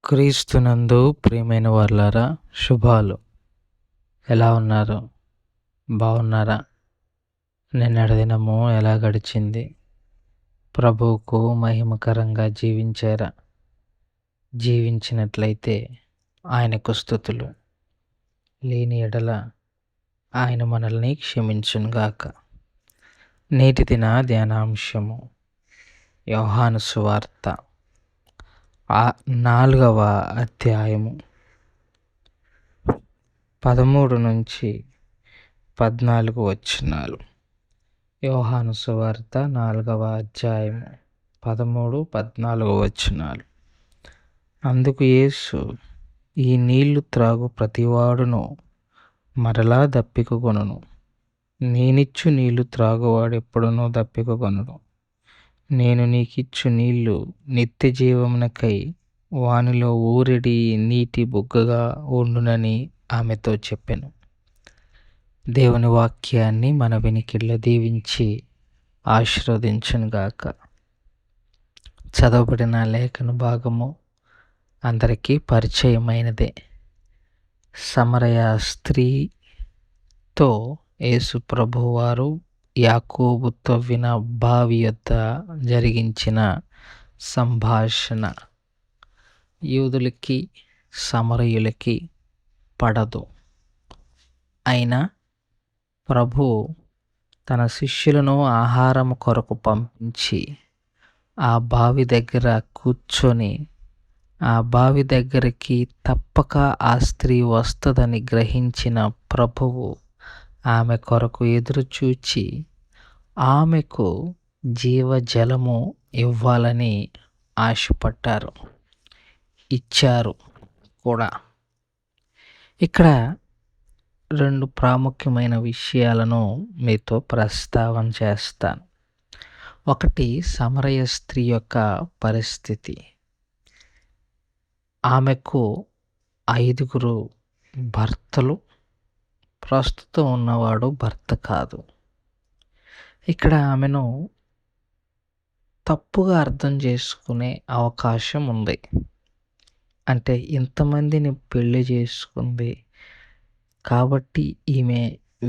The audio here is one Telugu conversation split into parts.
క్రీస్తునందు ప్రియమైన వారలారా, శుభాలు. ఎలా ఉన్నారు? బాగున్నారా? నిన్నటి దినము ఎలా గడిచింది? ప్రభువుకు మహిమకరంగా జీవించారా? జీవించినట్లయితే ఆయనకు స్తుతులు. లేని ఎడల ఆయన మనల్ని క్షమించునుగాక. నేటి దిన ధ్యానాంశము యోహాను సువార్త 4వ అధ్యాయము 13 నుంచి 14 వచనాలు. యోహాను సువార్త 4వ అధ్యాయము 13, 14 వచనాలు. అందుకు యేసు, ఈ నీళ్లు త్రాగు ప్రతివాడును మరలా దప్పికొనును. నేనిచ్చు నీళ్లు త్రాగువాడెప్పుడునూ దప్పికొనడు. నేను నీకిచ్చు నీళ్లు నిత్య జీవమునకై వానిలో ఊరెడి నీటి బుగ్గగా ఉండునని ఆమెతో చెప్పెను. దేవుని వాక్యాన్ని మన వినికిడిలో దీవించి ఆశీర్వదించునుగాక. చదవబడిన లేఖన భాగము అందరికీ పరిచయమైనదే. సమరయ స్త్రీతో యేసు ప్రభువారు యాకోబు తవ్విన బావి యొద్ద జరిగించిన సంభాషణ యూదులకి సమరయులకి పడదు. అయినా ప్రభు తన శిష్యులను ఆహారం కొరకు పంపించి ఆ బావి దగ్గర కూర్చొని ఆ బావి దగ్గరికి తప్పక ఆ స్త్రీ వస్తుందని గ్రహించిన ప్రభువు ఆమె కొరకు ఎదురుచూచి ఆమెకు జీవజలము ఇవ్వాలని ఆశపడ్డారు, ఇచ్చారు కూడా. ఇక్కడ 2 ప్రాముఖ్యమైన విషయాలను మీతో ప్రస్తావన చేస్తాను. ఒకటి, సమరయ స్త్రీ యొక్క పరిస్థితి. ఆమెకు 5 భర్తలు, ప్రస్తుతం ఉన్నవాడు భర్త కాదు. ఇక్కడ ఆమెను తప్పుగా అర్థం చేసుకునే అవకాశం ఉంది. అంటే ఇంతమందిని పెళ్లి చేసుకుంది కాబట్టి ఈమె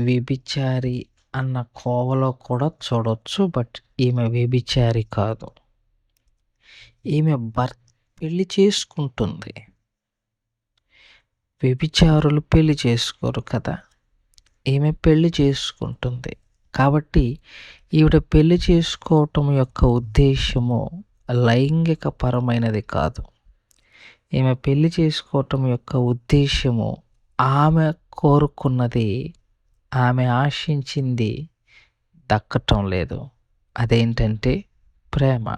వ్యభిచారి అన్న కోవలో కూడా చూడవచ్చు. బట్ ఈమె వ్యభిచారి కాదు. ఈమె పెళ్లి చేసుకుంటుంది. వ్యభిచారులు పెళ్లి చేసుకోరు కదా. ఈమె పెళ్లి చేసుకుంటుంది కాబట్టి ఈవిడ పెళ్లి చేసుకోవటం యొక్క ఉద్దేశము లైంగిక పరమైనది కాదు. ఈమె పెళ్లి చేసుకోవటం యొక్క ఉద్దేశము ఆమె కోరుకున్నది, ఆమె ఆశించింది దక్కటం లేదు. అదేంటంటే ప్రేమ,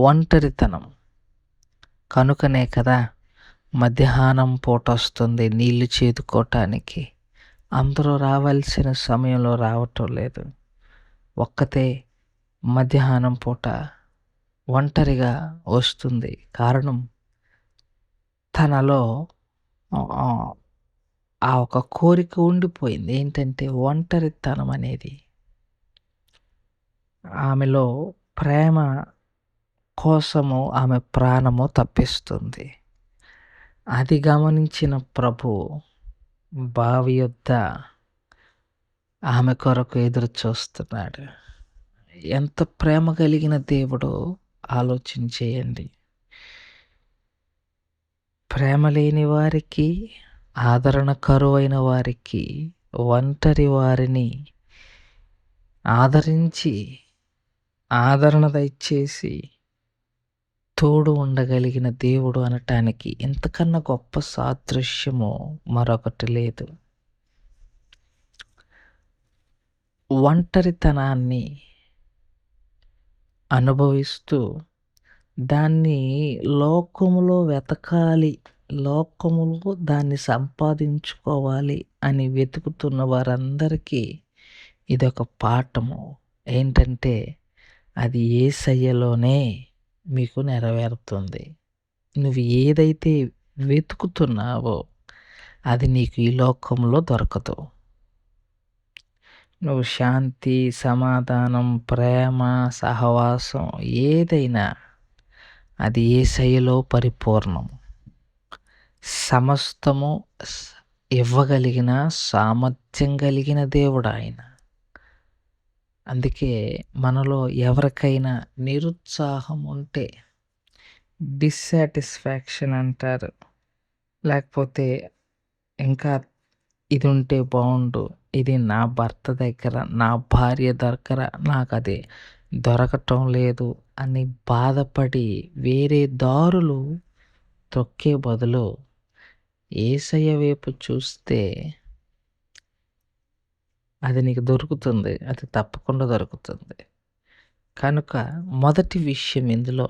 ఒంటరితనం. కనుకనే కదా మధ్యాహ్నం పూట వస్తుంది నీళ్లు చేదుకోవటానికి. అందరూ రావాల్సిన సమయంలో రావటం లేదు. ఒక్కతే మధ్యాహ్నం పూట ఒంటరిగా వస్తుంది. కారణం, తనలో ఆ ఒక కోరిక ఉండిపోయింది. ఏంటంటే ఒంటరితనం అనేది. ఆమెలో ప్రేమ కోసము ఆమె ప్రాణము తప్పిస్తుంది. అది గమనించిన ప్రభు బావి యొద్ద ఆమె కొరకు ఎదురు చూస్తున్నాడు. ఎంత ప్రేమ కలిగిన దేవుడో ఆలోచన చేయండి. ప్రేమ లేని వారికి, ఆదరణ కరువైన వారికి, ఒంటరి వారిని ఆదరించి ఆదరణ దయచేసి తోడు ఉండగలిగిన దేవుడు అనటానికి ఇంతకన్నా గొప్ప సాదృశ్యము మరొకటి లేదు. ఒంటరితనాన్ని అనుభవిస్తూ దాన్ని లోకములో వెతకాలి, లోకములో దాన్ని సంపాదించుకోవాలి అని వెతుకుతున్న వారందరికీ ఇదొక పాఠము. ఏంటంటే అది యేసయ్యలోనే మీకు నెరవేరుతుంది. నువ్వు ఏదైతే వెతుకుతున్నావో అది నీకు ఈ లోకంలో దొరకదు. నువ్వు శాంతి, సమాధానం, ప్రేమ, సహవాసం ఏదైనా అది యేసయ్యలో పరిపూర్ణము. సమస్తము ఇవ్వగలిగిన సామర్థ్యం కలిగిన దేవుడు ఆయన. అందుకే మనలో ఎవరికైనా నిరుత్సాహం ఉంటే, డిస్సాటిస్ఫాక్షన్ అంటారు, లేకపోతే ఇంకా ఇది ఉంటే బాగుండు, ఇది నా భర్త దగ్గర, నా భార్య దగ్గర నాకు అది దొరకటం లేదు అని బాధపడి వేరే దారులు తొక్కే బదులు యేసయ్య వైపు చూస్తే అది నీకు దొరుకుతుంది. అది తప్పకుండా దొరుకుతుంది. కనుక మొదటి విషయం ఇందులో,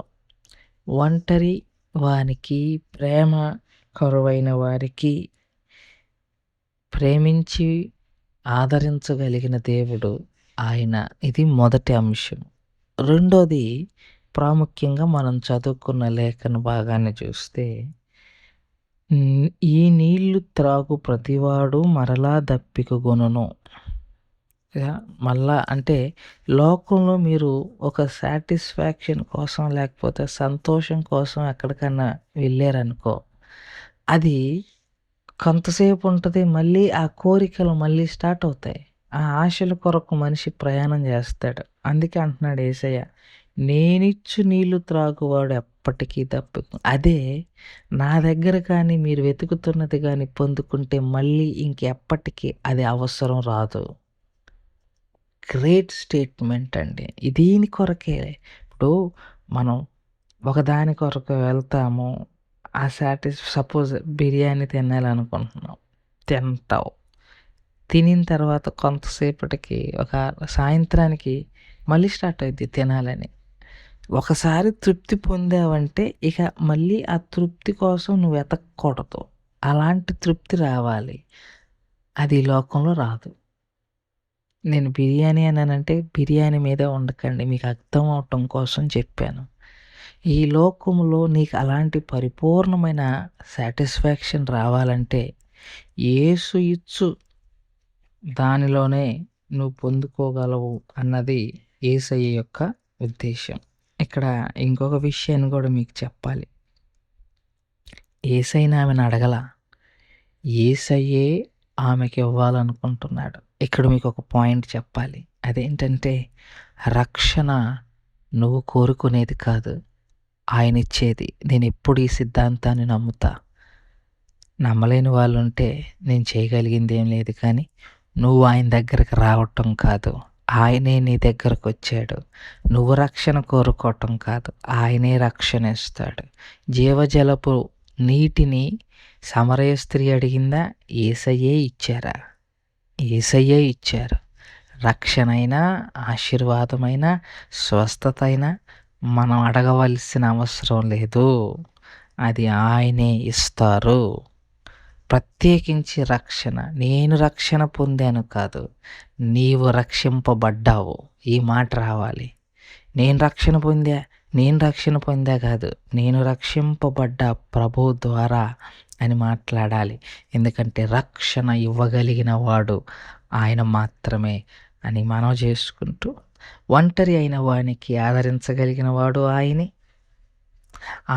ఒంటరి వానికి, ప్రేమ కరువైన వారికి ప్రేమించి ఆదరించగలిగిన దేవుడు ఆయన. ఇది మొదటి అంశం. రెండోది, ప్రాముఖ్యంగా మనం చదువుకున్న లేఖన భాగాన్ని చూస్తే, ఈ నీళ్లు త్రాగు ప్రతివాడు మరలా దప్పికగొనును. మళ్ళా అంటే లోకంలో మీరు ఒక సాటిస్ఫాక్షన్ కోసం లేకపోతే సంతోషం కోసం ఎక్కడికన్నా వెళ్ళారనుకో, అది కొంతసేపు ఉంటుంది, మళ్ళీ ఆ కోరికలు మళ్ళీ స్టార్ట్ అవుతాయి. ఆ ఆశల కొరకు మనిషి ప్రయాణం చేస్తాడు. అందుకే అంటున్నాడు యేసయ్య, నేనిచ్చు నీళ్లు త్రాగువాడు ఎప్పటికీ దప్పకు. అదే నా దగ్గర కానీ మీరు వెతుకుతున్నది కానీ పొందుకుంటే మళ్ళీ ఇంకెప్పటికీ అది అవసరం రాదు. గ్రేట్ స్టేట్మెంట్ అండి. దీని కొరకే ఇప్పుడు మనం ఒకదాని కొరకు వెళ్తాము. ఆ సపోజ్ బిర్యానీ తినాలనుకుంటున్నాం, తింటావు. తినిన తర్వాత కొంతసేపటికి ఒక సాయంత్రానికి మళ్ళీ స్టార్ట్ అవుద్ది తినాలని. ఒకసారి తృప్తి పొందావంటే ఇక మళ్ళీ ఆ తృప్తి కోసం నువ్వు వెతకూడదు. అలాంటి తృప్తి రావాలి. అది లోకంలో రాదు. నేను బిర్యానీ అన్నానంటే బిర్యానీ మీదే ఉండకండి, మీకు అర్థం అవటం కోసం చెప్పాను. ఈ లోకంలో నీకు అలాంటి పరిపూర్ణమైన సాటిస్ఫాక్షన్ రావాలంటే యేసు ఇచ్చు దానిలోనే నువ్వు పొందుకోగలవు అన్నది యేసయ్య యొక్క ఉద్దేశం. ఇక్కడ ఇంకొక విషయాన్ని కూడా మీకు చెప్పాలి. యేసయ్యని ఆమెను అడగల, యేసయ్యే ఆమెకి ఇవ్వాలనుకుంటున్నాడు. ఇక్కడ మీకు ఒక పాయింట్ చెప్పాలి. అదేంటంటే, రక్షణ నువ్వు కోరుకునేది కాదు, ఆయన ఇచ్చేది. నేను ఎప్పుడు ఈ సిద్ధాంతాన్ని నమ్ముతా. నమ్మలేని వాళ్ళు ఉంటే నేను చేయగలిగింది ఏం లేదు, కానీ నువ్వు ఆయన దగ్గరికి రావటం కాదు, ఆయనే నీ దగ్గరకు వచ్చాడు. నువ్వు రక్షణ కోరుకోవటం కాదు, ఆయనే రక్షణ ఇస్తాడు. జీవజలపు నీటిని సమరయ స్త్రీ అడిగిందా? యేసయ్యే ఇచ్చారా? యేసయ్యే ఇచ్చారు. రక్షణైనా, ఆశీర్వాదమైనా, స్వస్థత అయినా మనం అడగవలసిన అవసరం లేదు, అది ఆయనే ఇస్తారు. ప్రత్యేకించి రక్షణ, నేను రక్షణ పొందాను కాదు, నీవు రక్షింపబడ్డావు. ఈ మాట రావాలి. నేను రక్షణ పొందా కాదు, నేను రక్షింపబడ్డా ప్రభు ద్వారా అని మాట్లాడాలి. ఎందుకంటే రక్షణ ఇవ్వగలిగిన వాడు ఆయన మాత్రమే అని మనం చేసుకుంటూ, ఒంటరి అయిన వానికి ఆదరించగలిగిన వాడు ఆయనే.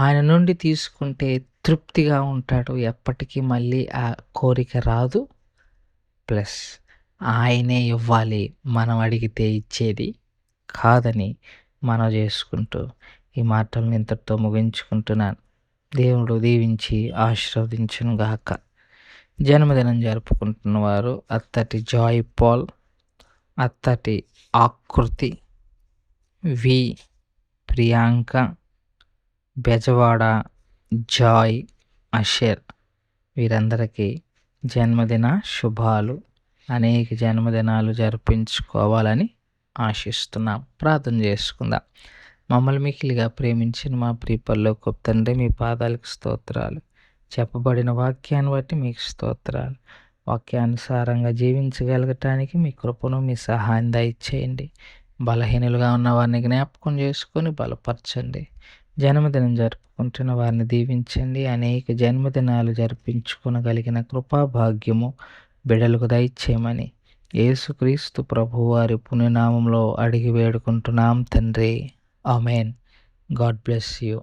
ఆయన నుండి తీసుకుంటే తృప్తిగా ఉంటాడు, ఎప్పటికీ మళ్ళీ ఆ కోరిక రాదు. ప్లస్ ఆయనే ఇవ్వాలి, మనం అడిగితే ఇచ్చేది కాదని మనం చేసుకుంటూ ఈ మాటలను ఇంతటితో ముగించుకుంటున్నాను. దేవుడు దీవించి ఆశీర్వదించును గాక. జన్మదినం జరుపుకుంటున్న వారు అత్తటి జాయ్ పాల్, అత్తటి ఆకృతి, వి ప్రియాంక, బెజవాడ జాయ్ అషర్, వీరందరికీ జన్మదిన శుభాలు. అనేక జన్మదినాలు జరిపించుకోవాలని ఆశిస్తున్నాం. ప్రార్థన చేసుకుందాం. మమ్మల్ని మిక్కిలిగా ప్రేమించిన మా ప్రియ పరలోకపు తండ్రి, మీ పాదాలకు స్తోత్రాలు. చెప్పబడిన వాక్యాన్ని బట్టి మీకు స్తోత్రాలు. వాక్యానుసారంగా జీవించగలగటానికి మీ కృపను, మీ సహాయం దయచేయండి. బలహీనులుగా ఉన్న వారిని జ్ఞాపకం చేసుకొని బలపరచండి. జన్మదినం జరుపుకుంటున్న వారిని దీవించండి. అనేక జన్మదినాలు జరిపించుకొనగలిగిన కృపాభాగ్యము బిడలకు దయచేయమని యేసుక్రీస్తు ప్రభువారి పుణ్యనామంలో అడిగి వేడుకుంటున్నాం తండ్రి. ఆమెన్. God bless you.